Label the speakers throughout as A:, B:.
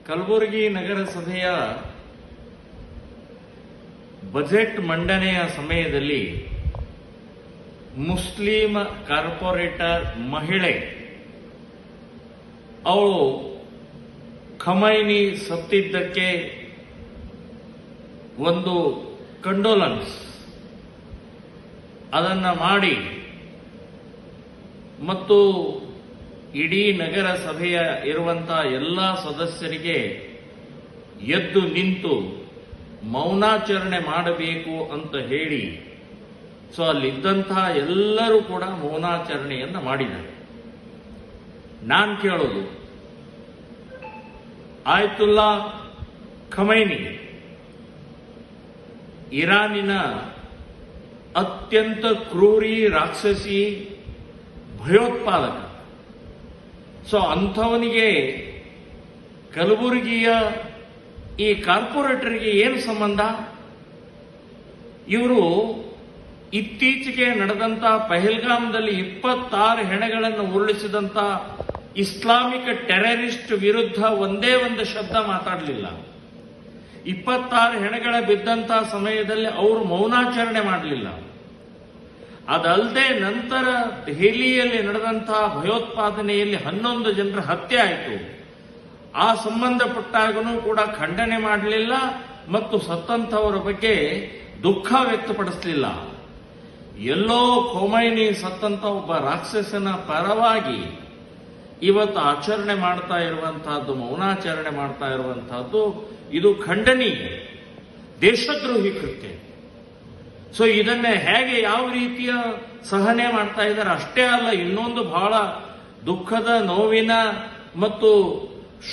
A: ಕಲಬುರಗಿ ನಗರಸಭೆಯ ಬಜೆಟ್ ಮಂಡನೆಯ ಸಮಯದಲ್ಲಿ Muslim corporate ಮಹಿಳೆ ಅವಳು ಖಮೈನಿ ಸತ್ತಿದ್ದಕ್ಕೆ ಒಂದು ಕಂಡೋಲೆನ್ಸ್ ಅದನ್ನ ಮಾಡಿ ಮತ್ತು ಇಡೀ ನಗರಸಭೆಯ ಇರುವಂತಹ ಎಲ್ಲ ಸದಸ್ಯರಿಗೆ ಎದ್ದು ನಿಂತು ಮೌನಾಚರಣೆ ಮಾಡಬೇಕು ಅಂತ ಹೇಳಿ ಸೊ ಅಲ್ಲಿದ್ದಂತಹ ಎಲ್ಲರೂ ಕೂಡ ಮೌನಾಚರಣೆಯನ್ನ ಮಾಡಿದ್ದಾರೆ. ನಾನು ಕೇಳೋದು, ಆಯತುಲ್ಲಾ ಖಮೈನಿ ಇರಾನಿನ ಅತ್ಯಂತ ಕ್ರೂರಿ ರಾಕ್ಷಸಿ ಭಯೋತ್ಪಾದಕ. ಸೊ ಅಂಥವನಿಗೆ ಕಲಬುರಗಿಯ ಈ ಕಾರ್ಪೊರೇಟರ್ಗೆ ಏನು ಸಂಬಂಧ? ಇವರು ಇತ್ತೀಚೆಗೆ ನಡೆದಂತ ಪಹಲ್ಗಾಮ್ದಲ್ಲಿ 26 ಹೆಣಗಳನ್ನು ಉರುಳಿಸಿದಂತ ಇಸ್ಲಾಮಿಕ್ ಟೆರರಿಸ್ಟ್ ವಿರುದ್ಧ ಒಂದೇ ಒಂದು ಶಬ್ದ ಮಾತಾಡಲಿಲ್ಲ. 26 ಹೆಣಗಳ ಬಿದ್ದಂತ ಸಮಯದಲ್ಲಿ ಅವರು ಮೌನಾಚರಣೆ ಮಾಡಲಿಲ್ಲ. ಅದಲ್ಲದೆ ನಂತರ ದೆಹಲಿಯಲ್ಲಿ ನಡೆದಂತಹ ಭಯೋತ್ಪಾದನೆಯಲ್ಲಿ 11 ಜನರ ಹತ್ಯೆ ಆಯಿತು. ಆ ಸಂಬಂಧಪಟ್ಟಾಗನೂ ಕೂಡ ಖಂಡನೆ ಮಾಡಲಿಲ್ಲ ಮತ್ತು ಸತ್ತಂಥವರ ಬಗ್ಗೆ ದುಃಖ ವ್ಯಕ್ತಪಡಿಸಲಿಲ್ಲ. ಎಲ್ಲೋ ಖೊಮೈನಿ ಸತ್ತಂತ ಒಬ್ಬ ರಾಕ್ಷಸನ ಪರವಾಗಿ ಇವತ್ತು ಆಚರಣೆ ಮಾಡ್ತಾ ಇರುವಂತಹದ್ದು, ಮೌನಾಚರಣೆ ಮಾಡ್ತಾ ಇರುವಂತಹದ್ದು, ಇದು ಖಂಡನೀಯ, ದೇಶದ್ರೋಹಿ ಕೃತ್ಯ. ಸೊ ಇದನ್ನೇ ಹೇಗೆ ಯಾವ ರೀತಿಯ ಸಹನೆ ಮಾಡ್ತಾ ಇದ್ದಾರೆ ಅಷ್ಟೇ ಅಲ್ಲ, ಇನ್ನೊಂದು ಬಹಳ ದುಃಖದ, ನೋವಿನ ಮತ್ತು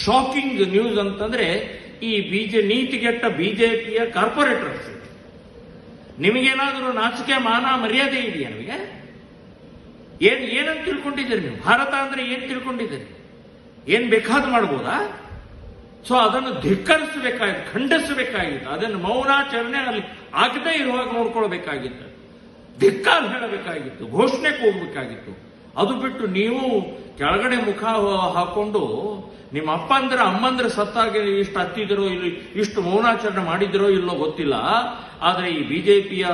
A: ಶಾಕಿಂಗ್ ನ್ಯೂಸ್ ಅಂತಂದ್ರೆ ಈ ನೀತಿಗೆಟ್ಟ ಬಿಜೆಪಿಯ ಕಾರ್ಪೊರೇಟರ್ಸ್. ನಿಮಗೇನಾದರೂ ನಾಚಿಕೆ, ಮಾನ, ಮರ್ಯಾದೆ ಇದೆಯಾ? ನಿಮಗೆ ಏನಂತ ತಿಳ್ಕೊಂಡಿದ್ದೀರಿ ನೀವು? ಭಾರತ ಅಂದ್ರೆ ಏನ್ ತಿಳ್ಕೊಂಡಿದ್ದೀರಿ? ಏನ್ ಬೇಕಾದ ಮಾಡ್ಬೋದಾ? ಸೊ ಅದನ್ನು ಧಿಕ್ಕರಿಸಬೇಕಾಗಿತ್ತು, ಖಂಡಿಸಬೇಕಾಗಿತ್ತು. ಅದನ್ನು ಮೌನಾಚರಣೆ ಅಲ್ಲಿ ಆಗದೇ ಇರುವಾಗ ನೋಡ್ಕೊಳ್ಬೇಕಾಗಿತ್ತು, ಧಿಕ್ಕಾರ ಹೇಳಬೇಕಾಗಿತ್ತು, ಘೋಷಣೆಗೆ ಹೋಗ್ಬೇಕಾಗಿತ್ತು. ಅದು ಬಿಟ್ಟು ನೀವು ಕೆಳಗಡೆ ಮುಖ ಹಾಕೊಂಡು ನಿಮ್ಮ ಅಪ್ಪ ಅಂದ್ರೆ ಅಮ್ಮಂದ್ರ ಸತ್ತಾಗ ಇಷ್ಟು ಹತ್ತಿದಿರೋ ಇಲ್ಲಿ, ಇಷ್ಟು ಮೌನಾಚರಣೆ ಮಾಡಿದಿರೋ ಇಲ್ಲೋ ಗೊತ್ತಿಲ್ಲ. ಆದ್ರೆ ಈ ಬಿಜೆಪಿಯ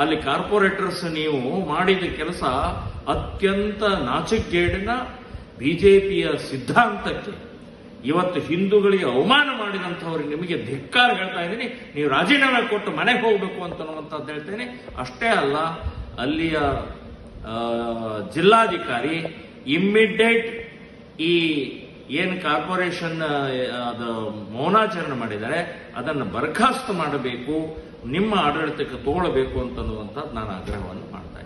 A: ಅಲ್ಲಿ ಕಾರ್ಪೊರೇಟರ್ಸ್ ನೀವು ಮಾಡಿದ ಕೆಲಸ ಅತ್ಯಂತ ನಾಚಿಕೆಗೇಡಿನ ಬಿಜೆಪಿಯ ಸಿದ್ಧಾಂತಕ್ಕೆ, ಇವತ್ತು ಹಿಂದೂಗಳಿಗೆ ಅವಮಾನ ಮಾಡಿದಂಥವ್ರಿಗೆ ನಿಮಗೆ ಧಿಕ್ಕಾರ ಹೇಳ್ತಾ ಇದ್ದೀನಿ. ನೀವು ರಾಜೀನಾಮೆ ಕೊಟ್ಟು ಮನೆಗೆ ಹೋಗಬೇಕು ಅಂತನ್ನುವಂಥದ್ದು ಹೇಳ್ತೇನೆ. ಅಷ್ಟೇ ಅಲ್ಲ, ಅಲ್ಲಿಯ ಜಿಲ್ಲಾಧಿಕಾರಿ ಇಮ್ಮಿಡಿಯೇಟ್ ಈ ಏನು ಕಾರ್ಪೊರೇಷನ್ ಅದು ಮೌನಾಚರಣೆ ಮಾಡಿದ್ದಾರೆ ಅದನ್ನು ಬರ್ಖಾಸ್ತು ಮಾಡಬೇಕು, ನಿಮ್ಮ ಆಡಳಿತಕ್ಕೆ ತಗೊಳ್ಬೇಕು ಅಂತನ್ನುವಂಥದ್ದು ನಾನು ಆಗ್ರಹವನ್ನು ಮಾಡ್ತಾ